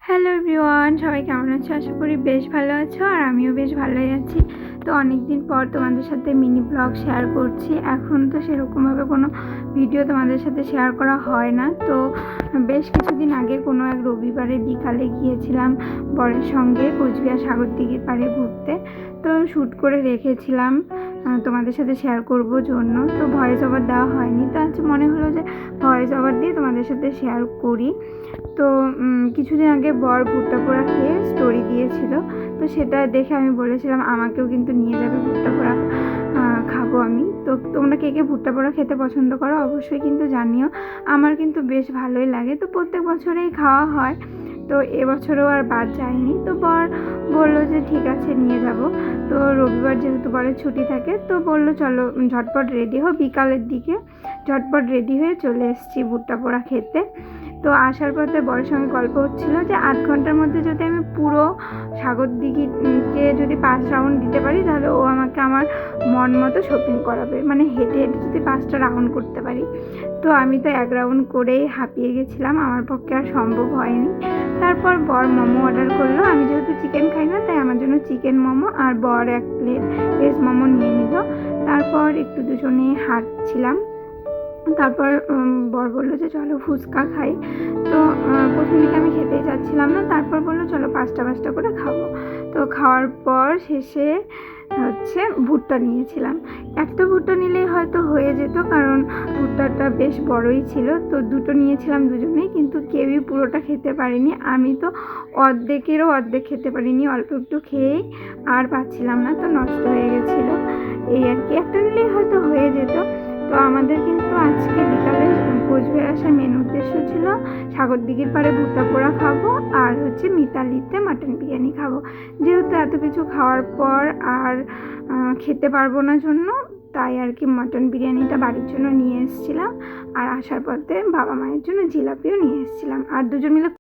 Hello everyone, সবাই কেমন আছো? আশা করি বেশ ভালো আছো আর আমিও বেশ ভালোই আছি। তো অনেক দিন পর তোমাদের সাথে মিনি ব্লগ শেয়ার করছি। এখন তো সেরকমভাবে কোনো ভিডিও তোমাদের সাথে শেয়ার করা হয় না। তো বেশ কিছুদিন আগে কোনো এক রবিবারে বিকালে গিয়েছিলাম বরের সঙ্গে কোচবিহার সাগরদিঘির পাড়ে ঘুরতে। তো শ্যুট করে রেখেছিলাম তোমাদের সাথে শেয়ার করব জন্য। তো ভয়েস ওভার দেওয়া হয়নি, তো আজ মনে হলো যে ভয়েস ওভার দিয়ে তোমাদের সাথে শেয়ার করি। তো কিছুদিন আগে বর ভুট্টা পোড়া খেয়ে স্টোরি দিয়েছিল, তো সেটা দেখে আমি বলেছিলাম আমাকেও কিন্তু নিয়ে যাবে ভুট্টা পোড়া খাবো আমি। তো তোমরা কে কে ভুট্টা পোড়া খেতে পছন্দ করো অবশ্যই কিন্তু জানিও। আমার কিন্তু বেশ ভালোই লাগে, তো প্রত্যেক বছরেই খাওয়া হয়, তো এবছরও আর বাদ যায়নি। তো বর বললো যে ঠিক আছে নিয়ে যাব। তো রবিবার যেহেতু বরের ছুটি থাকে, তো বললো চলো ঝটপট রেডি হো। বিকালের দিকে ঝটপট রেডি হয়ে চলে এসেছি ভুট্টা পোড়া খেতে। তো আসার পথে বরের সঙ্গে গল্প হচ্ছিলো যে 8 ঘন্টার মধ্যে যদি আমি পুরো সাগরদিঘিকে যদি 5 রাউন্ড দিতে পারি, তাহলে ও আমাকে আমার মন মতো শপিং করাবে, মানে হেঁটে হেঁটে যদি 5টা রাউন্ড করতে পারি। তো আমি তো 1 রাউন্ড করেই হাঁপিয়ে গেছিলাম, আমার পক্ষে আর সম্ভব হয়নি। তারপর বর মোমো অর্ডার করলো। আমি যেহেতু চিকেন খাই না, তাই আমার জন্য চিকেন মোমো আর বর 1 প্লেট ভেজ মোমো নিয়ে নিল। তারপর একটু দুজনে হাঁটছিলাম। তারপর বর বললো যে চলো ফুচকা খাই। তো প্রথম দিকে আমি খেতেই চাচ্ছিলাম না, তারপর বললো চলো 5টা করে খাবো। তো খাওয়ার পর শেষে ভুট্টা নিয়েছিলাম। একটা ভুট্টা নিলেই হয়তো হয়ে যেত, কারণ ভুট্টাটা বেশ বড়ই ছিল। তো দুটো নিয়েছিলাম দুজনেই, কিন্তু কেউই পুরোটা খেতে পারিনি। আমি তো অর্ধেকেরও অর্ধেক খেতে পারিনি, অল্প একটু খেয়েই আর পাচ্ছিলাম না, তো নষ্ট হয়ে গেছিলো। এই আর কি, একটা নিলেই হয়তো হয়ে যেত। তো আমাদের কিন্তু আজকে বিকালে কোচবিহার আসার মেন উদ্দেশ্য ছিল সাগরদিঘির পাড়ে ভুট্টা পোড়া খাবো আর মিতালিতে মাটন বিরিয়ানি খাবো। যেহেতু এত কিছু খাওয়ার পর আর খেতে পারবো না জন্য, তাই আর কি মাটন বিরিয়ানিটা বাড়ির জন্য নিয়ে এসেছিলাম। আর আসার পথে বাবা মায়ের জন্য জিলাপিও নিয়ে এসেছিলাম, আর দুজন মিলে